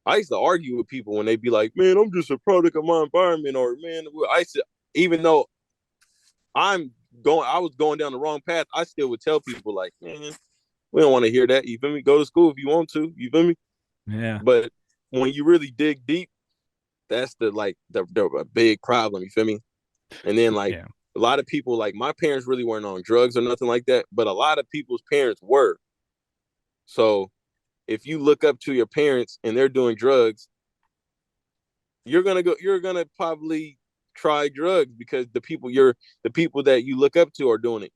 I used to argue with people when they be like, "Man, I'm just a product of my environment," or "Man," I used to, even though I was going down the wrong path, I still would tell people like, "Man, we don't want to hear that. You feel me? Go to school if you want to. You feel me?" Yeah. But when you really dig deep, that's the big problem. You feel me? And then like Yeah. a lot of people, like my parents really weren't on drugs or nothing like that, but a lot of people's parents were. So if you look up to your parents and they're doing drugs, you're gonna probably try drugs because the people that you look up to are doing it.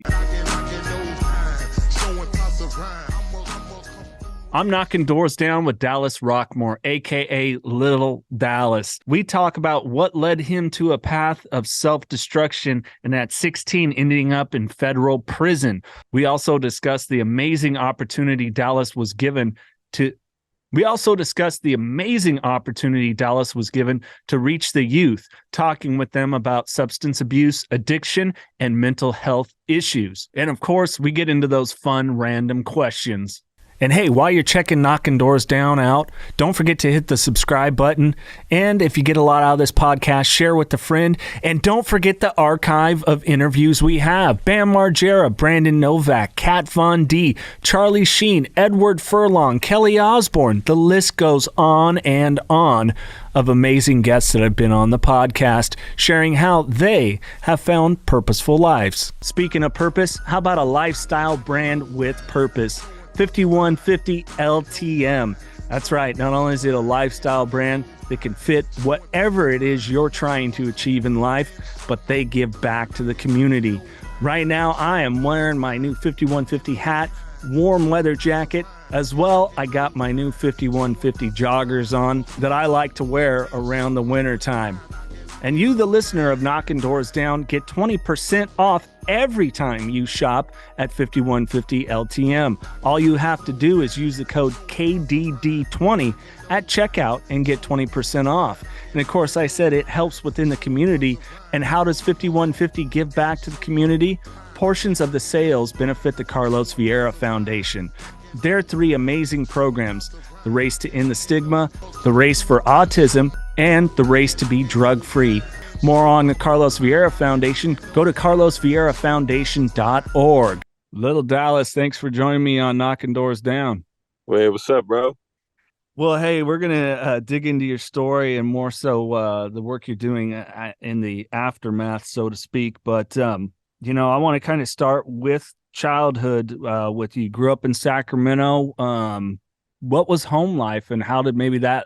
I'm knocking doors down with Dallas Roquemore, AKA Lil Dallas. We talk about what led him to a path of self-destruction and at 16 ending up in federal prison. We also discuss the amazing opportunity Dallas was given to reach the youth, talking with them about substance abuse, addiction, and mental health issues. And of course, we get into those fun, random questions. And hey, while you're checking Knockin' Doors Down out, don't forget to hit the subscribe button. And if you get a lot out of this podcast, share with a friend. And don't forget the archive of interviews we have. Bam Margera, Brandon Novak, Kat Von D, Charlie Sheen, Edward Furlong, Kelly Osbourne. The list goes on and on of amazing guests that have been on the podcast, sharing how they have found purposeful lives. Speaking of purpose, how about a lifestyle brand with purpose? 5150 LTM. That's right. Not only is it a lifestyle brand that can fit whatever it is you're trying to achieve in life, but they give back to the community. Right now, I am wearing my new 5150 hat, warm leather jacket. As well, I got my new 5150 joggers on that I like to wear around the winter time. And you, the listener of Knockin' Doors Down, get 20% off every time you shop at 5150 LTM. All you have to do is use the code KDD20 at checkout and get 20% off. And of course, I said it helps within the community. And how does 5150 give back to the community? Portions of the sales benefit the Carlos Vieira Foundation. Their three amazing programs: the Race to End the Stigma, the Race for Autism, and the Race to be Drug-Free. More on the Carlos Vieira Foundation, go to carlosvierafoundation.org. Lil Dallas, thanks for joining me on Knocking Doors Down. Hey, what's up, bro? Well, hey, we're going to dig into your story and more so the work you're doing in the aftermath, so to speak. But, I want to kind of start with childhood with you. Grew up in Sacramento. What was home life and how did maybe that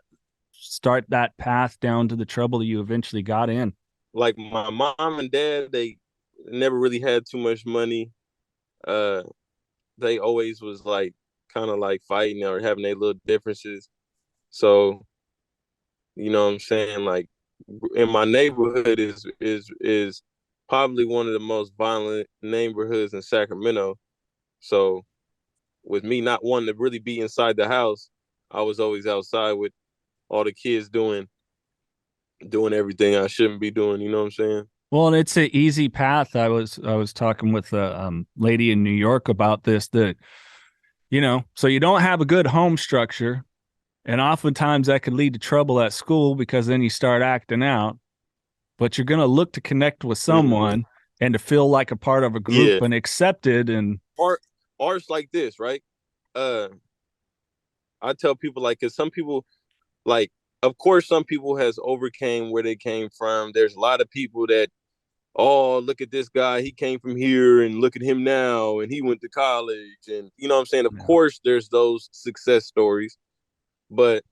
start that path down to the trouble that you eventually got in? Like my mom and dad, they never really had too much money. Uh, they always was like kind of like fighting or having their little differences. So, you know what I'm saying? Like in my neighborhood is probably one of the most violent neighborhoods in Sacramento. So with me not wanting to really be inside the house, I was always outside with all the kids doing everything I shouldn't be doing. You know what I'm saying? Well, and it's an easy path. I was talking with a lady in New York about this, that, so you don't have a good home structure. And oftentimes that could lead to trouble at school because then you start acting out. But you're going to look to connect with someone and to feel like a part of a group Yeah. and accepted. And Art's like this, right? Uh, I tell people like, cause some people like, of course, some people has overcame where they came from. There's a lot of people that, oh, look at this guy, he came from here, and look at him now, and he went to college, and you know what I'm saying. Of yeah, course, there's those success stories, but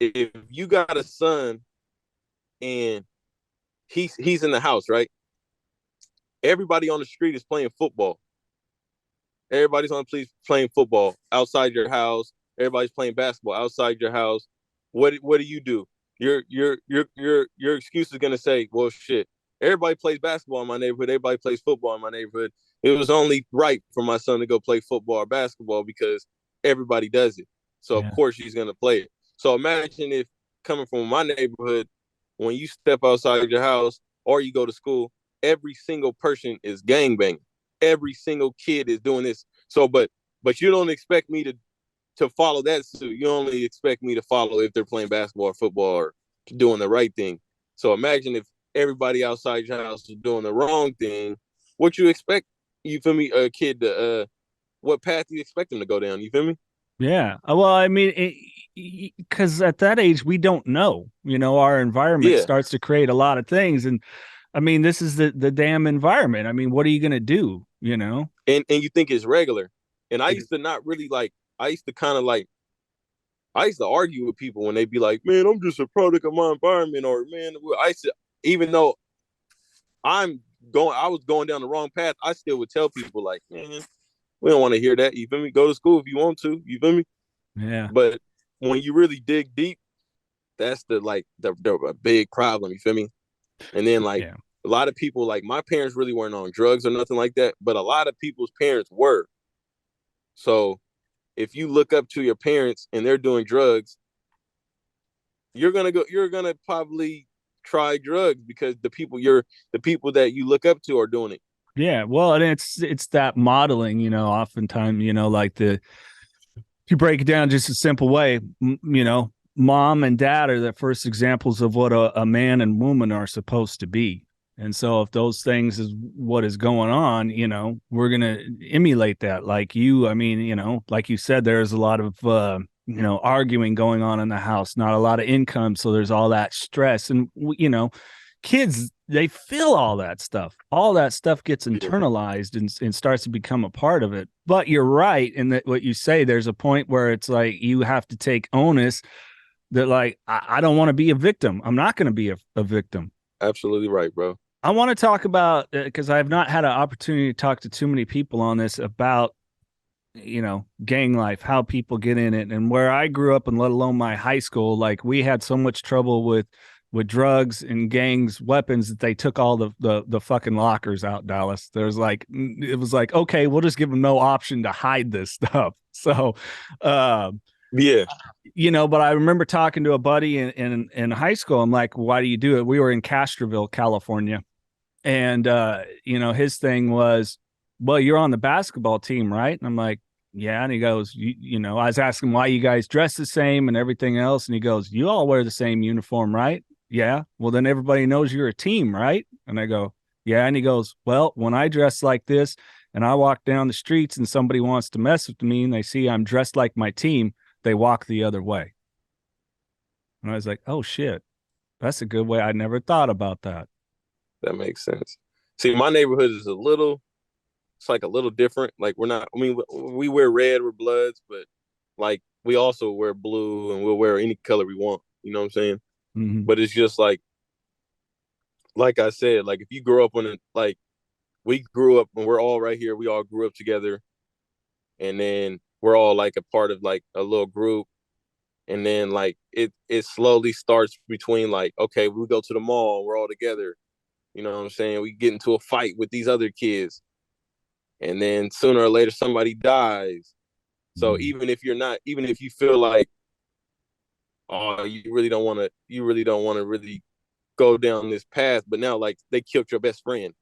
if you got a son and he's in the house, right? Everybody on the street is playing football. Everybody's on the police playing football outside your house. Everybody's playing basketball outside your house. What do? Your excuse is gonna say, well, shit. Everybody plays basketball in my neighborhood. Everybody plays football in my neighborhood. It was only right for my son to go play football or basketball because everybody does it. So of yeah, course he's gonna play it. So imagine if coming from my neighborhood, when you step outside your house or you go to school, every single person is gangbanging. Every single kid is doing this. So, but you don't expect me to to follow that suit. You only expect me to follow if they're playing basketball or football or doing the right thing. So imagine if everybody outside your house is doing the wrong thing. What you expect? You feel me? A kid to what path do you expect them to go down? You feel me? Yeah. Well, I mean, because at that age, we don't know. Our environment Yeah. starts to create a lot of things. And I mean, this is the damn environment. I mean, what are you going to do? And you think it's regular. And I used to not really like. I used to kind of like. I used to argue with people when they be like, "Man, I'm just a product of my environment," or "Man," I used to, even though I was going down the wrong path. I still would tell people like, "Man, we don't want to hear that." You feel me? Go to school if you want to. You feel me? Yeah. But when you really dig deep, that's the big problem. You feel me? And then like Yeah. a lot of people, like my parents really weren't on drugs or nothing like that, but a lot of people's parents were. So if you look up to your parents and they're doing drugs, you're gonna probably try drugs because the people that you look up to are doing it. Yeah. Well, and it's that modeling, oftentimes, like to break it down just a simple way, mom and dad are the first examples of what a man and woman are supposed to be. And so if those things is what is going on, we're going to emulate that. Like I mean, like you said, there's a lot of, arguing going on in the house, not a lot of income. So there's all that stress. And, kids, they feel all that stuff. All that stuff gets Yeah. internalized and starts to become a part of it. But you're right in that what you say, there's a point where it's like you have to take onus that, like, I don't want to be a victim. I'm not going to be a victim. Absolutely right, bro. I want to talk about, because I have not had an opportunity to talk to too many people on this about, gang life, how people get in it. And where I grew up, and let alone my high school, like we had so much trouble with drugs and gangs, weapons, that they took all the fucking lockers out. Dallas, it was like, okay, we'll just give them no option to hide this stuff. So, uh, Yeah. but I remember talking to a buddy in high school. I'm like, why do you do it? We were in Castroville, California, and his thing was, well, you're on the basketball team, right? And I'm like, yeah. And he goes, I was asking why you guys dress the same and everything else, and he goes, you all wear the same uniform, right? Yeah. Well, then everybody knows you're a team, right? And I go, yeah. And he goes, well, when I dress like this and I walk down the streets and somebody wants to mess with me and they see I'm dressed like my team, they walk the other way. And I was like, oh shit, that's a good way. I never thought about that. That makes sense. See, my neighborhood is it's like a little different. Like we're not, I mean, we wear red, we're Bloods, but like we also wear blue and we'll wear any color we want. You know what I'm saying? Mm-hmm. But it's just like I said, like if you grow up on it, like we grew up and we're all right here, we all grew up together, and then we're all like a part of like a little group. And then like it slowly starts between like, okay, we go to the mall, we're all together. You know what I'm saying? We get into a fight with these other kids. And then sooner or later somebody dies. So Mm-hmm. even if you feel like, oh, you really don't want to really go down this path, but now like they killed your best friend.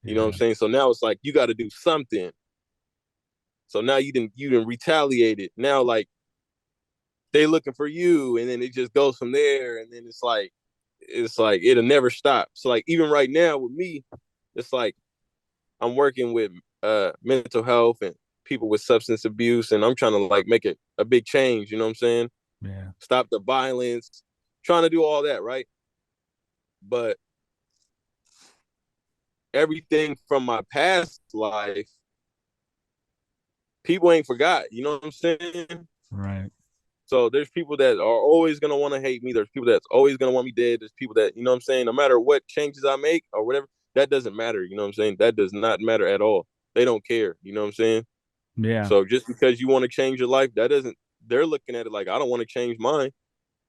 You know what I'm Yeah. saying? So now it's like you got to do something. So now you didn't retaliate it. Now like they looking for you, and then it just goes from there, and then it's like it'll never stop. So like even right now with me, it's like I'm working with mental health and people with substance abuse, and I'm trying to like make it a big change. You know what I'm saying? Yeah. Stop the violence, trying to do all that, right? But everything from my past life, people ain't forgot. You know what I'm saying? Right. So there's people that are always gonna want to hate me. There's people that's always gonna want me dead. There's people that, you know what I'm saying, no matter what changes I make or whatever, that doesn't matter. You know what I'm saying? That does not matter at all. They don't care. You know what I'm saying? Yeah. So just because you want to change your life, that doesn't. They're looking at it like I don't want to change mine.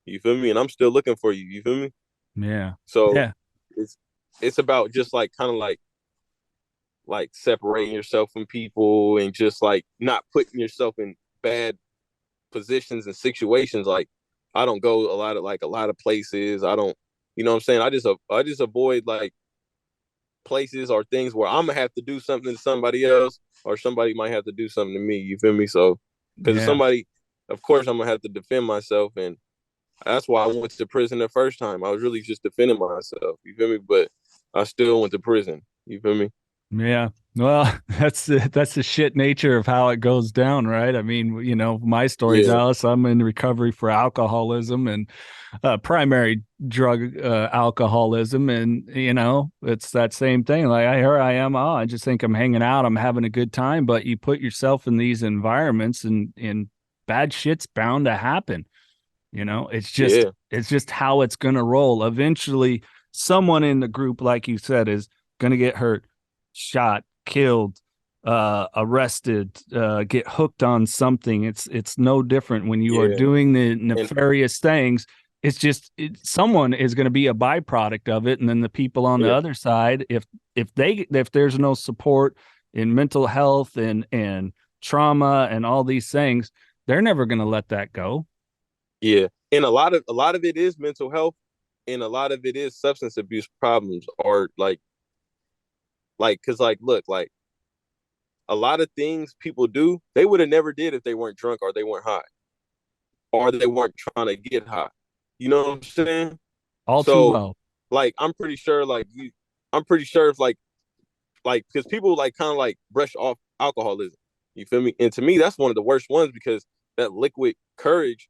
You feel me? And I'm still looking for you. You feel me? Yeah. So Yeah. it's it's about just like kind of like separating yourself from people and just like not putting yourself in bad positions and situations. Like I don't go a lot of places. I don't, you know what I'm saying? I just avoid like places or things where I'm gonna have to do something to somebody else or somebody might have to do something to me. You feel me? So because if Yeah. of course I'm gonna have to defend myself, and that's why I went to prison the first time. I was really just defending myself. You feel me? But I still went to prison. You feel me? Yeah. Well, that's the shit nature of how it goes down, right? I mean, my story, Yeah, Dallas, I'm in recovery for alcoholism and primary drug alcoholism, and it's that same thing. Like here I am, I just think I'm hanging out, I'm having a good time, but you put yourself in these environments, and bad shit's bound to happen. It's just yeah, it's just how it's going to roll. Eventually, someone in the group, like you said, is going to get hurt, shot, killed, arrested, get hooked on something. It's no different when you are yeah. doing the And nefarious things. It's just someone is going to be a byproduct of it, and then the people on the yeah, other side, if there's no support in mental health and trauma and all these things, they're never going to let that go. yeah. And a lot of it is mental health, and a lot of it is substance abuse problems, or because look, like a lot of things people do, they would have never did if they weren't drunk or they weren't high or they weren't trying to get high. You know what I'm saying? All too So, well. like, I'm pretty sure if because people like kind of like brush off alcoholism. You feel me? And to me, that's one of the worst ones because that liquid courage,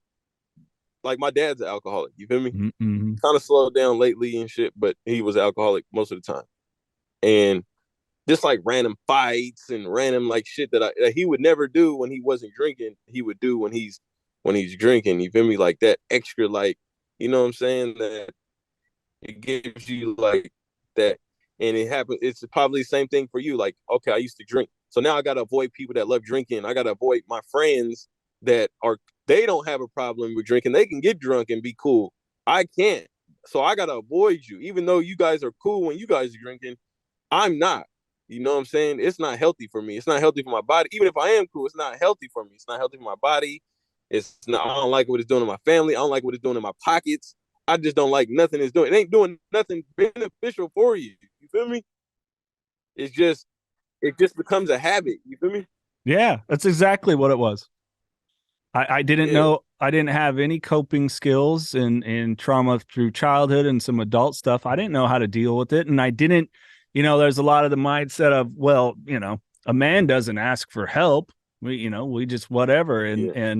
like my dad's an alcoholic. You feel me? Mm-hmm. Kind of slowed down lately and shit, but he was an alcoholic most of the time. And just like random fights and random like shit that he would never do when he wasn't drinking, he would do when he's drinking. You feel me? Like that extra, like, you know what I'm saying? That it gives you like that, and it happens. It's probably the same thing for you. Like, okay, I used to drink, so now I gotta avoid people that love drinking. I gotta avoid my friends that are they don't have a problem with drinking. They can get drunk and be cool. I can't, so I gotta avoid you. Even though you guys are cool when you guys are drinking, I'm not. You know what I'm saying? It's not healthy for me. It's not healthy for my body. Even if I am cool, it's not healthy for me. It's not healthy for my body. It's not. I don't like what it's doing to my family. I don't like what it's doing in my pockets. I just don't like nothing it's doing. It ain't doing nothing beneficial for you. You feel me? It's just it just becomes a habit. You feel me? Yeah, that's exactly what it was. I didn't Yeah. know, I didn't have any coping skills in trauma through childhood and some adult stuff. I didn't know how to deal with it. And I didn't, there's a lot of the mindset of, well, a man doesn't ask for help. We just whatever. Yeah.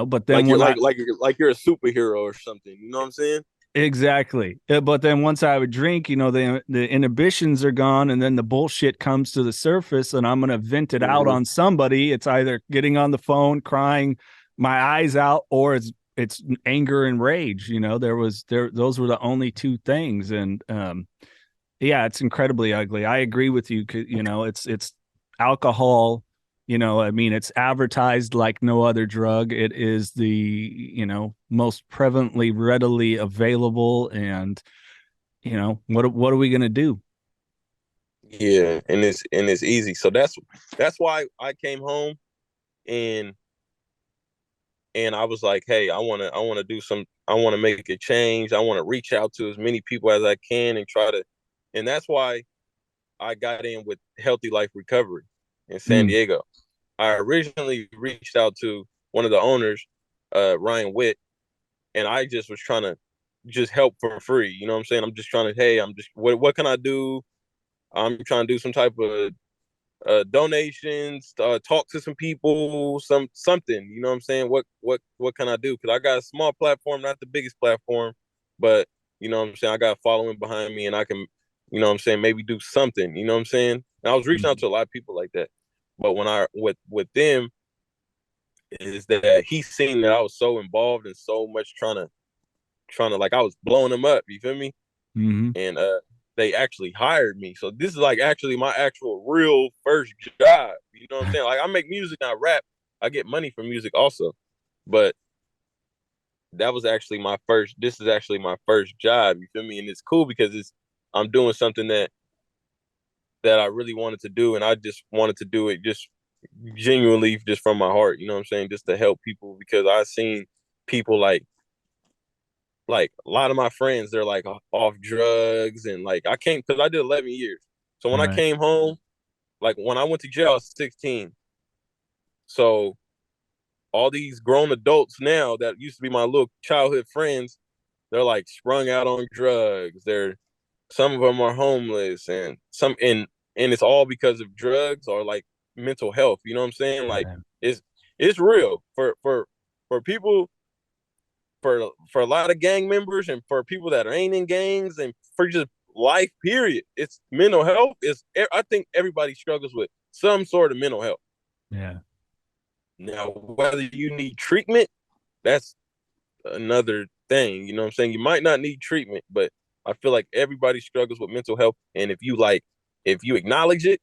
But then Like you're when I like you're a superhero or something. You know what I'm saying? exactly. But then once I would drink, the inhibitions are gone, and then the bullshit comes to the surface, and I'm gonna vent it out Mm-hmm. on somebody. It's either getting on the phone, crying my eyes out, or it's anger and rage. Those were the only two things, and yeah, it's incredibly ugly. I agree with you. It's alcohol. I mean, it's advertised like no other drug. It is the most prevalently, readily available, and what are we gonna do? Yeah, and it's easy. So that's why I came home and I was like, hey, I want to make a change. I want to reach out to as many people as I can and try to, and that's why I got in with Healthy Life Recovery in San Mm, Diego. I originally reached out to one of the owners, Ryan Witt, and I just was trying to just help for free. You know what I'm saying? I'm just trying to, hey, I'm just, what can I do? I'm trying to do some type of donations, talk to some people, something. You know what I'm saying? What can I do? Because I got a small platform, not the biggest platform, but you know what I'm saying. I got a following behind me, and I can, you know what I'm saying, maybe do something. You know what I'm saying? And I was reaching out mm, to a lot of people like that, but when I with them is that he seen that I was so involved and so much trying to like I was blowing them up. You feel me? mhm. And they actually hired me. So this is like actually my actual real first job. You know what I'm saying? Like I make music, I rap, I get money from music also, but that was actually my first. This is actually my first job. You feel me? And it's cool because I'm doing something that I really wanted to do, and I just wanted to do it just genuinely, just from my heart. You know what I'm saying? Just to help people because I seen people like a lot of my friends they're like off drugs and like I came because I did 11 years. So when I Right. came home, like when I went to jail I was 16. So all these grown adults now that used to be my little childhood friends, they're like sprung out on drugs. They're some of them are homeless, and it's all because of drugs or like mental health. You know what I'm saying? Like Yeah. it's it's real for people, for a lot of gang members and for people that ain't in gangs and for just life. Period. It's mental health. I think everybody struggles with some sort of mental health. Yeah. Now, whether you need treatment, that's another thing. You know what I'm saying? You might not need treatment, but I feel like everybody struggles with mental health. And if you acknowledge it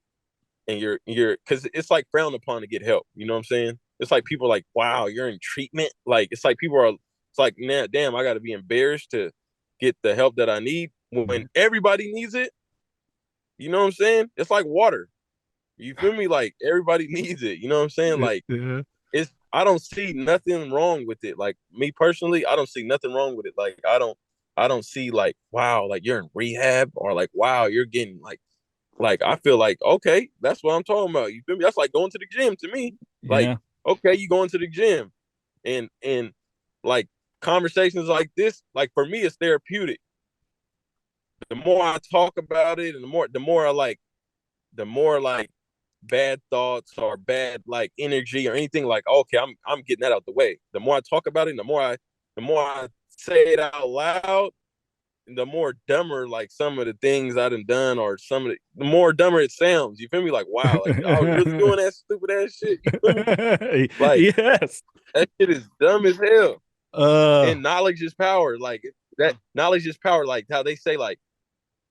and you're, because it's like frowned upon to get help. You know what I'm saying? It's like people are like, wow, you're in treatment. Like, it's like it's like, nah, damn, I got to be embarrassed to get the help that I need when everybody needs it. You know what I'm saying? It's like water. You feel me? Like everybody needs it. You know what I'm saying? Like, Yeah. I don't see nothing wrong with it. Like me personally, I don't see nothing wrong with it. Like I don't see like, wow, like you're in rehab, or like, wow, you're getting like I feel like, okay, that's what I'm talking about. You feel me? That's like going to the gym to me. Like, Yeah. okay, you going to the gym, and like conversations like this, like for me, it's therapeutic. The more I talk about it, and the more like bad thoughts or bad like energy or anything, like, okay, I'm getting that out the way. The more I talk about it, and the more I say it out loud, the more dumber like some of the things I done, or the more dumber it sounds. You feel me? Like, wow, like I was really doing that stupid ass shit. You feel me? Like Yes. that shit is dumb as hell. Uh, And knowledge is power. Like that knowledge is power. Like how they say, like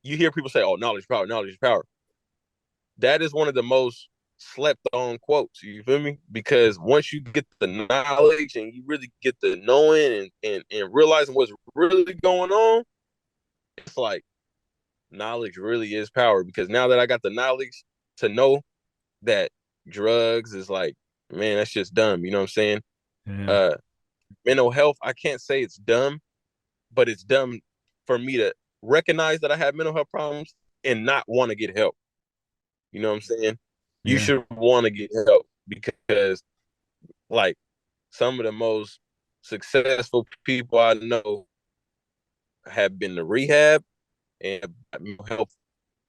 you hear people say, "Oh, knowledge is power, knowledge is power." That is one of the most slept on quotes. You feel me? Because once you get the knowledge and you really get the knowing and realizing what's really going on, it's like knowledge really is power. Because now that I got the knowledge to know that drugs is like, man, that's just dumb. You know what I'm saying? yeah. Uh, mental health, I can't say it's dumb, but it's dumb for me to recognize that I have mental health problems and not want to get help. You know what I'm saying? You Yeah. should want to get help, because like some of the most successful people I know have been to rehab and mental health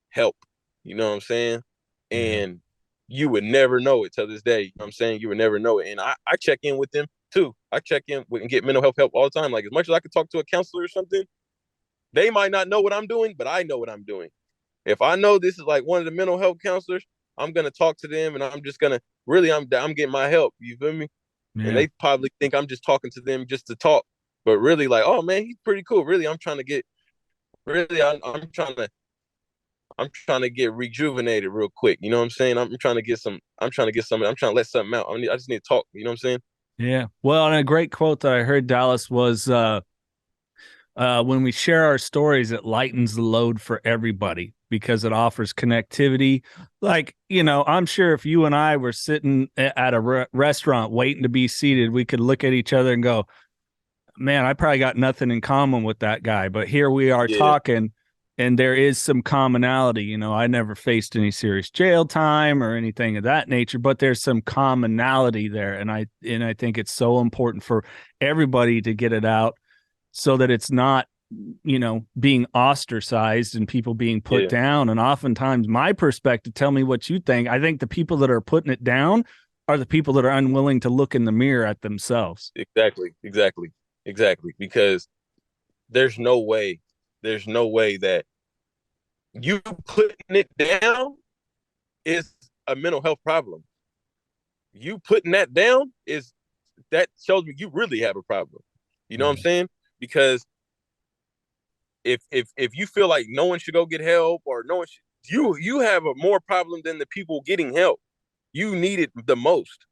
help. You know what I'm saying? Yeah. And you would never know it till this day. You know what I'm saying? You would never know it. And I check in with them too. I check in with and get mental health help all the time. Like as much as I could talk to a counselor or something, they might not know what I'm doing, but I know what I'm doing. If I know this is like one of the mental health counselors, I'm gonna talk to them, and I'm just gonna really I'm getting my help. You feel me? And Yeah. they probably think I'm just talking to them just to talk, but really like, oh man, he's pretty cool. Really, I'm trying to get really I'm trying to get rejuvenated real quick. You know what I'm saying? I'm trying to let something out. I just need to talk. You know what I'm saying? Yeah. Well, and a great quote that I heard, Dallas, was when we share our stories, it lightens the load for everybody because it offers connectivity. Like, I'm sure if you and I were sitting at a restaurant waiting to be seated, we could look at each other and go, man, I probably got nothing in common with that guy. But here we are Yeah, talking, and there is some commonality. I never faced any serious jail time or anything of that nature, but there's some commonality there. And I think it's so important for everybody to get it out so that it's not being ostracized and people being put yeah, down. And oftentimes my perspective, tell me what you think, I think the people that are putting it down are the people that are unwilling to look in the mirror at themselves. exactly. Because there's no way, there's no way that you putting it down is a mental health problem. You putting that down is that shows me you really have a problem. You know what I'm Yeah. saying? Because if you feel like no one should go get help, or no one should, you have a more problem than the people getting help. You need it the most.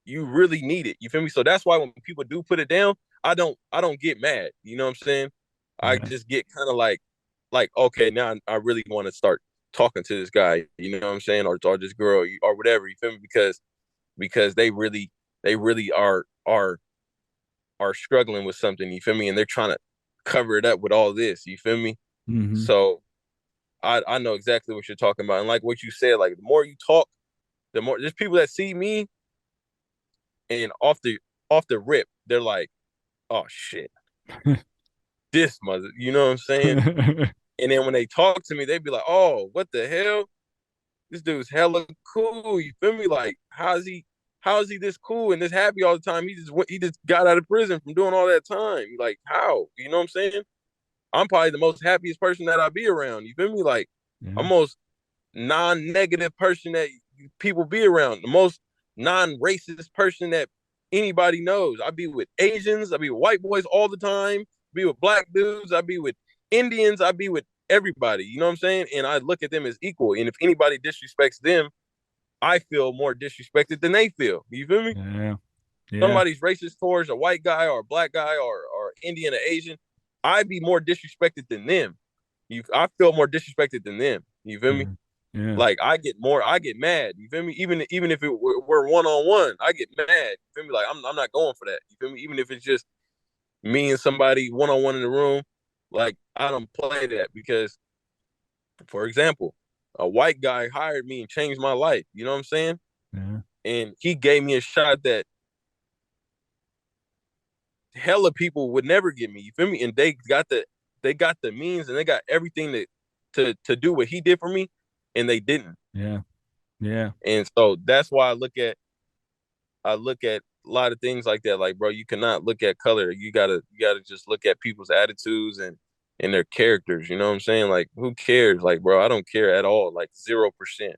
You really need it. You feel me? So that's why when people do put it down, I don't get mad. You know what I'm saying? I Yeah. just get kind of like okay, now I really want to start talking to this guy. You know what I'm saying? Or this girl, or whatever. You feel me? Because they really are struggling with something. You feel me? And they're trying to cover it up with all this. You feel me? Mm-hmm. So I know exactly what you're talking about. And like what you said, like the more you talk, the more there's people that see me and off the off the rip, they're like, oh shit, this mother, you know what I'm saying? And then when they talk to me, they be like, oh, what the hell? This dude's hella cool. You feel me? Like, how is he this cool and this happy all the time? He just got out of prison from doing all that time. Like, how? You know what I'm saying? I'm probably the most happiest person that I be around. You feel me? Like, I'm Yeah. most non-negative person that people be around. The most non-racist person that anybody knows. I be with Asians. I be with white boys all the time. I be with black dudes. I be with Indians. I be with everybody. You know what I'm saying? And I look at them as equal. And if anybody disrespects them, I feel more disrespected than they feel. You feel me? Yeah. Yeah. Somebody's racist towards a white guy or a black guy or Indian or Asian, I'd be more disrespected than them. I feel more disrespected than them. You feel me? Yeah. Yeah. Like I get mad. You feel me? Even if we're one on one, I get mad. You feel me? Like I'm not going for that. You feel me? Even if it's just me and somebody one on one in the room, like I don't play that because, for example, a white guy hired me and changed my life. You know what I'm saying? Yeah. And he gave me a shot that hella people would never give me. You feel me? And they got the means and they got everything to do what he did for me, and they didn't. Yeah. Yeah. And so that's why I look at a lot of things like that. Like, bro, you cannot look at color. You gotta just look at people's attitudes and their characters. You know what I'm saying? Like, who cares? Like, bro, I don't care at all. Like 0%.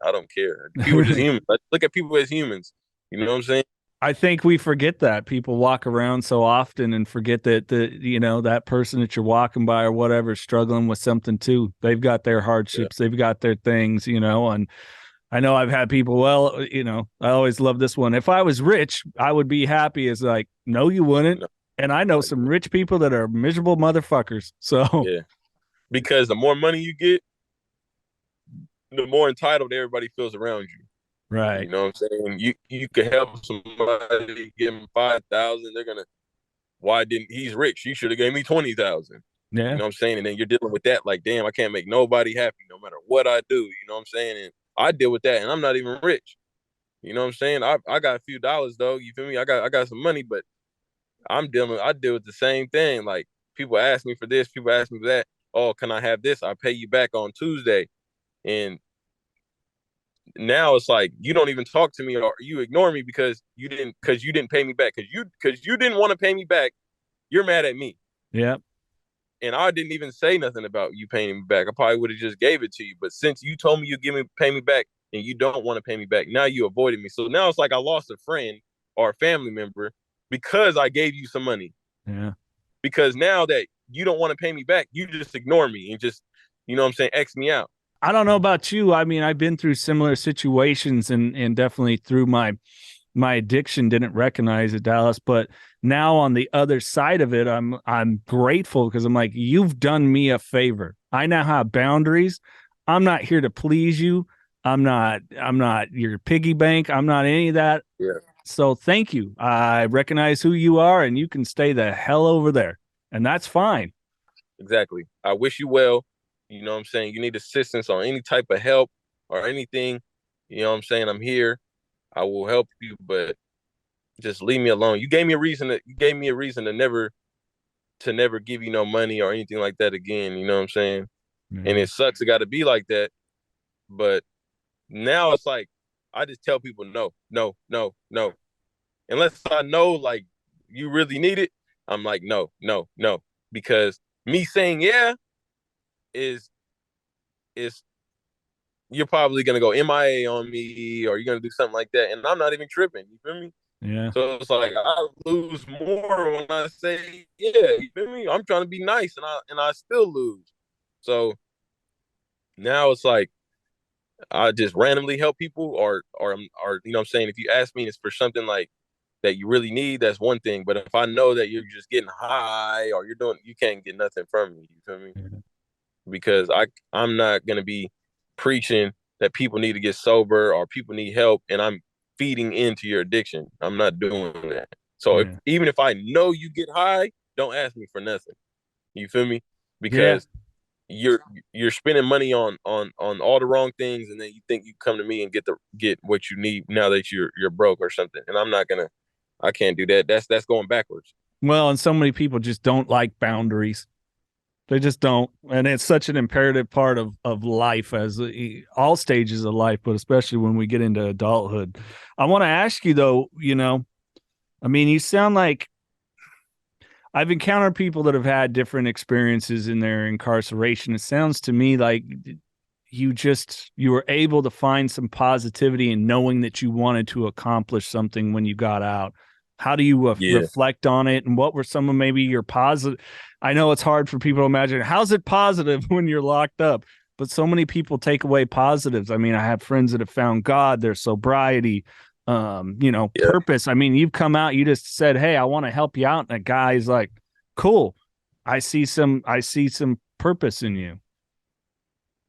I don't care. People are just human. Like, look at people as humans. You know what I'm saying? I think we forget that. People walk around so often and forget that that person that you're walking by or whatever is struggling with something too. They've got their Yeah. hardships, they've got their things, and I know I've had people, well, I always love this one. If I was rich, I would be happy. It's like, no, you wouldn't. No, And I know some rich people that are miserable motherfuckers. So, yeah. Because the more money you get, the more entitled everybody feels around you. right. You know what I'm saying? You could help somebody, give them 5,000. They're gonna, why didn't he's rich? He should have gave me 20,000. You Yeah. know what I'm saying? And then you're dealing with that, like, damn, I can't make nobody happy no matter what I do. You know what I'm saying? And I deal with that, and I'm not even rich. You know what I'm saying? I got a few dollars though. You feel me? I got some money, but I deal with the same thing. Like, people ask me for this, people ask me for that. Oh, can I have this? I pay you back on Tuesday. And now it's like you don't even talk to me or you ignore me because you didn't pay me back because you didn't want to pay me back. You're mad at me, Yeah. and I didn't even say nothing about you paying me back. I probably would have just gave it to you, but since you told me you pay me back, and you don't want to pay me back, now you avoided me. So now it's like I lost a friend or a family member because I gave you some money. Yeah. Because now that you don't want to pay me back, you just ignore me and just, you know what I'm saying, X me out. I don't know about you. I mean, I've been through similar situations and definitely through my addiction didn't recognize it, Dallas, but now on the other side of it, I'm grateful because I'm like, you've done me a favor. I now have boundaries. I'm not here to please you. I'm not your piggy bank. I'm not any of that. Yeah. So thank you. I recognize who you are and you can stay the hell over there. And that's fine. Exactly. I wish you well. You know what I'm saying? You need assistance on any type of help or anything. You know what I'm saying? I'm here. I will help you, but just leave me alone. You gave me a reason to never give you no money or anything like that again. You know what I'm saying? And Yeah. it sucks. It got to be like that. But now it's like I just tell people no, no, no, no. Unless I know like you really need it, I'm like no, no, no. Because me saying yeah is is you're probably gonna go MIA on me or you're gonna do something like that, and I'm not even tripping. You feel me? Yeah. So it's like I lose more when I say yeah. You feel me? I'm trying to be nice, and I still lose. So now it's like I just randomly help people, or you know what I'm saying. If you ask me, it's for something like that you really need. That's one thing. But if I know that you're just getting high or you can't get nothing from me. You feel me? Yeah. Because I'm not gonna be preaching that people need to get sober or people need help, and I'm feeding into your addiction. I'm not doing that. So Yeah. even if I know you get high, don't ask me for nothing. You feel me? Yeah. Because you're you're spending money on all the wrong things, and then you think you come to me and get what you need now that you're broke or something. And I'm not gonna. I can't do that. That's going backwards. Well, and so many people just don't like boundaries. They just don't, and it's such an imperative part of life, as all stages of life, but especially when we get into adulthood. I want to ask you though, I mean, you sound like I've encountered people that have had different experiences in their incarceration. It sounds to me like you were able to find some positivity in knowing that you wanted to accomplish something when you got out. How do you Yeah. reflect on it, and what were some of maybe your positive? I know it's hard for people to imagine how's it positive when you're locked up, but so many people take away positives. I mean, I have friends that have found God, their sobriety, Yeah. purpose. I mean, you've come out, you just said, "Hey, I want to help you out," and a guy's like, "Cool, I see some purpose in you."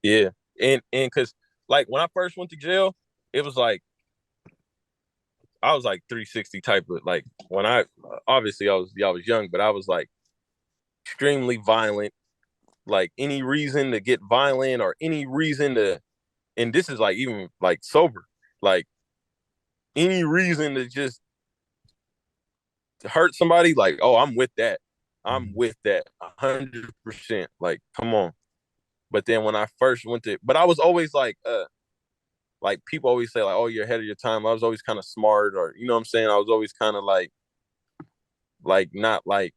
Yeah. And because like when I first went to jail, it was like I was like 360 type of like when I obviously I was young, but I was like extremely violent. Like any reason to get violent or any reason to, and this is like even like sober, like any reason to just hurt somebody, like, oh, I'm with that. I'm with that 100%. Like, come on. But then when I first went to, but I was always like people always say like, oh, you're ahead of your time. I was always kind of smart, or you know what I'm saying. I was always kind of like not like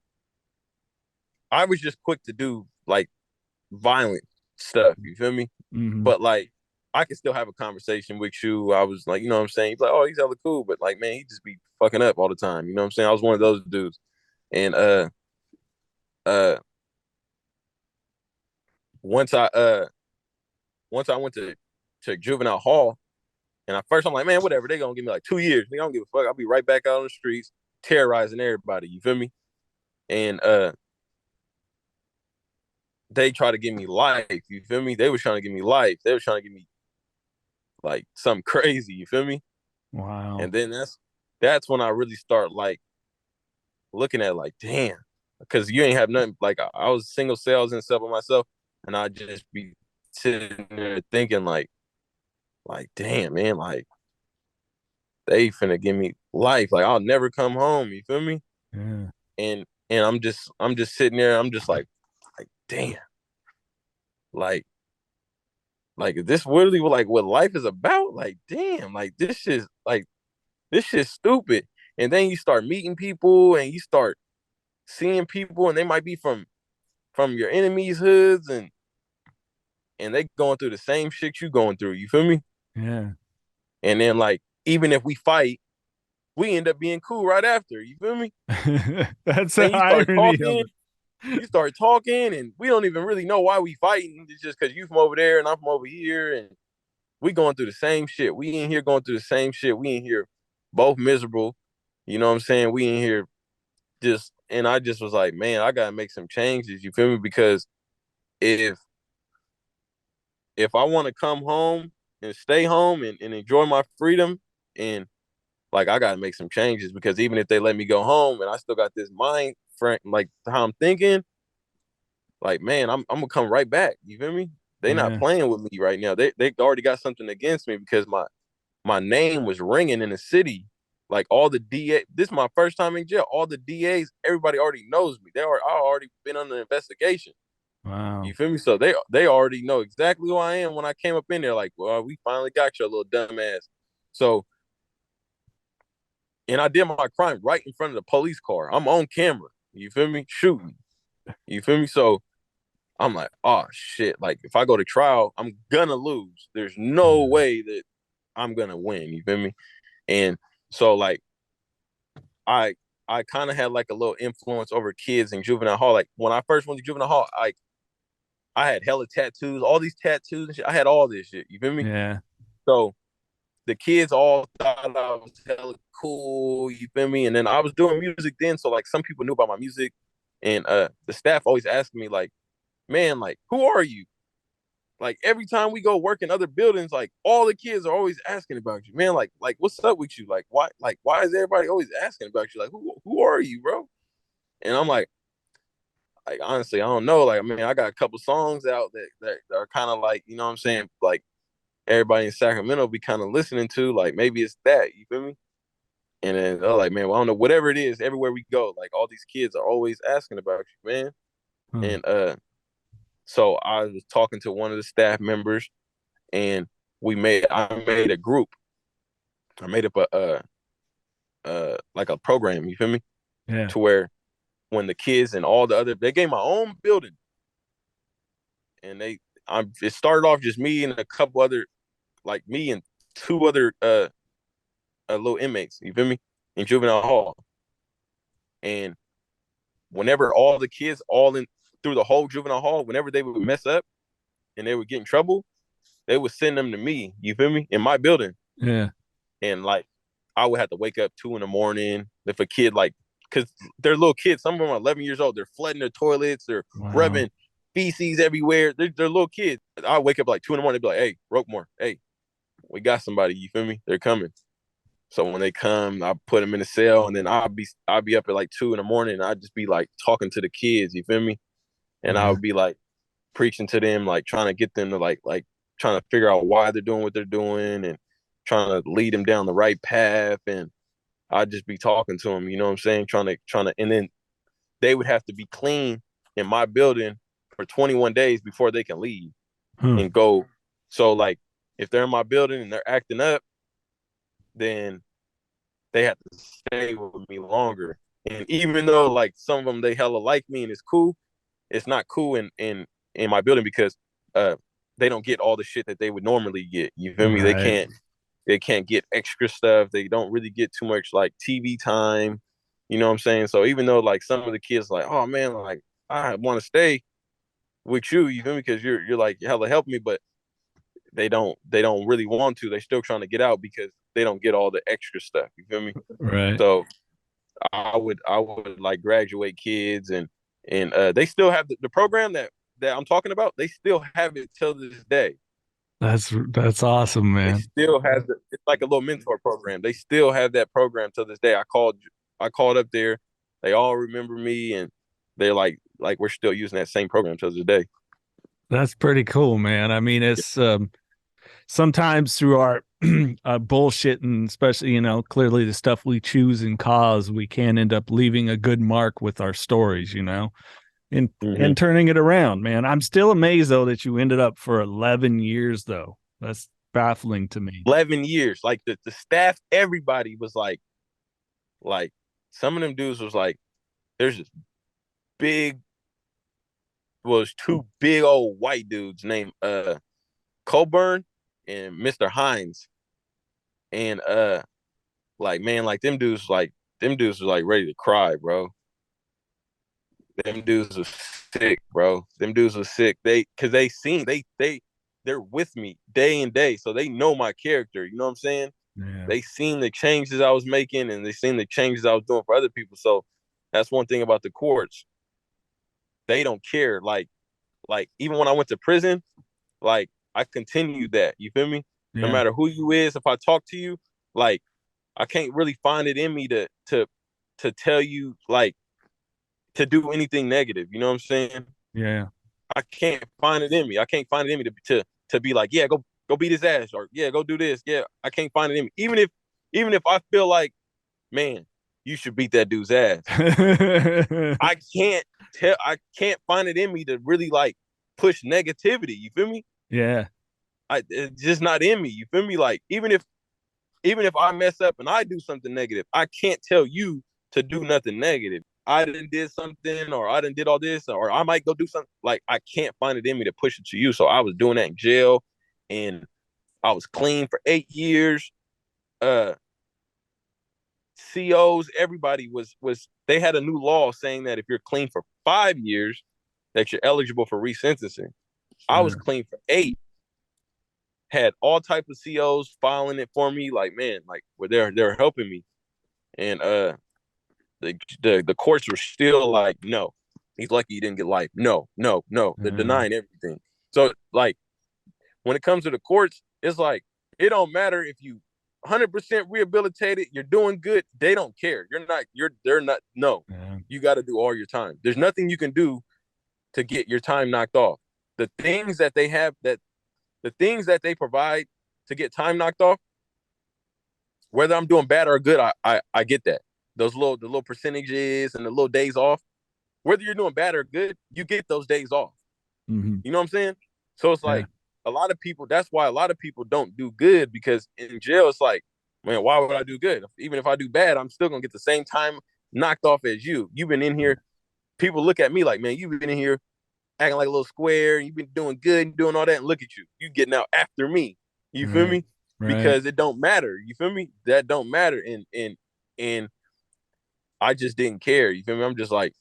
I was just quick to do like violent stuff. You feel me? Mm-hmm. But like I could still have a conversation with you. I was like, you know what I'm saying? He's like, oh, he's hella cool, but like, man, he just be fucking up all the time. You know what I'm saying? I was one of those dudes. And uh once I uh once I went to juvenile hall, and at first I'm like, man, whatever, they gonna give me like 2 years. They don't give a fuck. I'll be right back out on the streets terrorizing everybody. You feel me? And they try to give me life. You feel me? They was trying to give me life. They was trying to give me like something crazy. You feel me? Wow. And then that's when I really start like looking at like, damn, because you ain't have nothing. Like I was single cells and stuff with myself, and I just be sitting there thinking like, damn, man, like they finna give me life. Like I'll never come home. You feel me? Yeah. And I'm just sitting there. I'm just like damn, like is this really like what life is about? Like damn, like this shit's stupid. And then you start meeting people, and you start seeing people, and they might be from your enemies' hoods, and they going through the same shit you going through. You feel me? Yeah. And then like even if we fight, we end up being cool right after. You feel me? That's Then the irony of you start talking, and we don't even really know why we fighting. It's just because you from over there and I'm from over here, and we going through the same shit. We in here going through the same shit. We in here both miserable. You know what I'm saying? We in here just, and I just was like, man, I gotta make some changes. You feel me? Because if if I want to come home and stay home and enjoy my freedom, and like I gotta make some changes, because even if they let me go home and I still got this mind frame, like how I'm thinking, like man, I'm gonna come right back. You feel me? They not yeah. playing with me right now. They already got something against me because my name was ringing in the city. Like all the DA, this is my first time in jail. All the DAs, everybody already knows me. I already been under investigation. You Wow. feel me? So they already know exactly who I am when I came up in there. Like, well, we finally got your little dumb ass. So, and I did my crime right in front of the police car. I'm on camera. You feel me? Shooting. You feel me? So I'm like, oh shit. Like if I go to trial, I'm gonna lose. There's no Yeah. way that I'm gonna win. You feel me? And so like I I kind of had like a little influence over kids in juvenile hall. Like when I first went to juvenile hall, I had hella tattoos, all these tattoos and shit. I had all this shit. You feel me? Yeah. So the kids all thought I was hella cool. You feel me? And then I was doing music then, so like some people knew about my music, and the staff always asked me like, "Man, like who are you?" Like every time we go work in other buildings, like all the kids are always asking about you, man. Like what's up with you? Like why is everybody always asking about you? Like who are you, bro? And I'm like honestly, I don't know. Like I mean, I got a couple songs out that are kind of like, you know what I'm saying, like everybody in Sacramento be kind of listening to. Like maybe it's that. You feel me? And then they're like, man, well, I don't know, whatever it is, everywhere we go, like all these kids are always asking about you, man. Huh. And so I was talking to one of the staff members, and I made a group. I made up a like a program, you feel me? Yeah. To where when the kids and all the other, they gave my own building, and it started off just me and a couple other, like me and two other little inmates, you feel me, in juvenile hall. And whenever all the kids all in through the whole juvenile hall, whenever they would mess up and they would get in trouble, they would send them to me, you feel me, in my building. Yeah. And like I would have to wake up 2 in the morning if a kid, like, because they're little kids, some of them are 11 years old, they're flooding their toilets, they're Wow. rubbing feces everywhere. They're little kids. I wake up like 2 in the morning, they'd be like, hey, Roquemore, hey, we got somebody, you feel me? They're coming. So when they come, I put them in the cell, and then I'll be up at like 2 in the morning, and I'd just be like talking to the kids, you feel me? And I Yeah. would be like preaching to them, like trying to get them to like trying to figure out why they're doing what they're doing, and trying to lead them down the right path. And I'd just be talking to them, you know what I'm saying? Trying to, and then they would have to be clean in my building for 21 days before they can leave Huh. and go. So like if they're in my building and they're acting up, then they have to stay with me longer. And even though like some of them they hella like me and it's cool, it's not cool in my building because uh they don't get all the shit that they would normally get. You feel me? Right. They can't get extra stuff. They don't really get too much like TV time. You know what I'm saying? So even though like some of the kids like, oh man, like I want to stay with you, you feel me? Because you're like hella help me, but they don't really want to. They're still trying to get out because they don't get all the extra stuff. You feel me? Right. So I would like graduate kids, and they still have the program that I'm talking about. They still have it till this day. That's awesome, They man. still have it's like a little mentor program. They still have that program till this day. I called up there. They all remember me, and they're like we're still using that same program till this day. That's pretty cool, man. I mean, it's sometimes through our bullshit, and especially, clearly the stuff we choose and cause, we can end up leaving a good mark with our stories, and Mm-hmm. turning it around, man. I'm still amazed though that you ended up for 11 years though. That's baffling to me. 11 years. Like the staff, everybody was like some of them dudes was like, there's this big was two big old white dudes named Coburn and Mr. Hines. And like man, like them dudes was like ready to cry, bro. Them dudes was sick, bro. Them dudes was sick. Cause they seen they're with me day and day. So they know my character. You know what I'm saying? Yeah. They seen the changes I was making, and they seen the changes I was doing for other people. So that's one thing about the courts. They don't care. Like even when I went to prison, like I continued that. You feel me? No Yeah. matter who you is, if I talk to you, like I can't really find it in me to tell you like to do anything negative. You know what I'm saying? Yeah. I can't find it in me. I can't find it in me to be like, yeah, go beat his ass, or yeah, go do this. Yeah, I can't find it in me. Even if I feel like, man, you should beat that dude's ass. I can't I can't find it in me to really like push negativity. You feel me? Yeah. It's just not in me. You feel me? Like even if I mess up and I do something negative, I can't tell you to do nothing negative. I didn't did something, or I didn't did all this, or I might go do something. Like I can't find it in me to push it to you. So I was doing that in jail, and I was clean for 8 years. Uh, COs, everybody was they had a new law saying that if you're clean for 5 years, that you're eligible for resentencing. I was Sure. clean for 8, had all type of COs filing it for me. Like man, like where they're helping me, and the courts were still like, no, he's lucky he didn't get life. No, no, no, they're Uh, denying everything. So like when it comes to the courts, it's like it don't matter if you 100% rehabilitated, you're doing good. They don't care. They're not. No, yeah. you got to do all your time. There's nothing you can do to get your time knocked off. The things that they provide to get time knocked off, whether I'm doing bad or good, I get that. The little percentages and the little days off. Whether you're doing bad or good, you get those days off. Mm-hmm. You know what I'm saying? So it's Yeah. like a lot of people. That's why a lot of people don't do good, because in jail it's like, man, why would I do good? Even if I do bad, I'm still gonna get the same time knocked off as you. You've been in here. People look at me like, man, you've been in here acting like a little square. You've been doing good and doing all that, and look at you. You getting out after me. You feel Right. me? Right. Because it don't matter. You feel me? That don't matter. And I just didn't care. You feel me? I'm just like,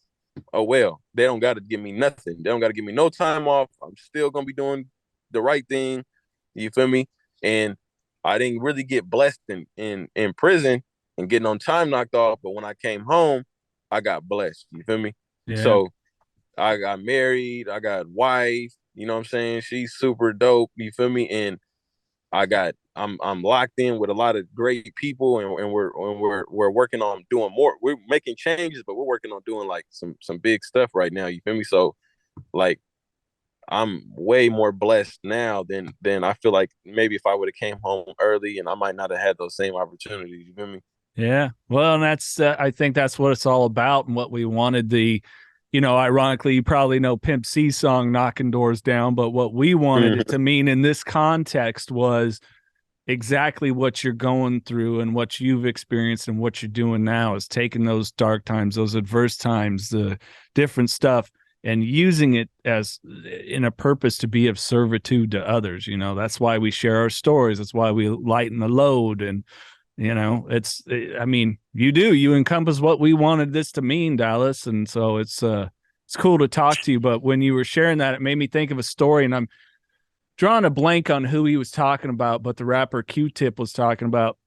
oh well, they don't got to give me nothing. They don't got to give me no time off. I'm still gonna be doing the right thing. You feel me? And I didn't really get blessed in prison and getting on time knocked off. But when I came home, I got blessed. You feel me? Yeah. So I got married. I got wife. You know what I'm saying? She's super dope. You feel me? And I'm locked in with a lot of great people, and we're working on doing more. We're making changes, but we're working on doing like some big stuff right now. You feel me? So like I'm way more blessed now than I feel like maybe if I would have came home early, and I might not have had those same opportunities. You feel me? Yeah. Well, and that's I think that's what it's all about, and what we wanted the, ironically, you probably know Pimp C's song "Knocking Doors Down," but what we wanted it to mean in this context was exactly what you're going through and what you've experienced, and what you're doing now is taking those dark times, those adverse times, the different stuff, and using it as in a purpose to be of servitude to others. That's why we share our stories. That's why we lighten the load. And you encompass what we wanted this to mean, Dallas. And so it's cool to talk to you. But when you were sharing that, it made me think of a story, and I'm drawing a blank on who he was talking about, but the rapper Q-Tip was talking about.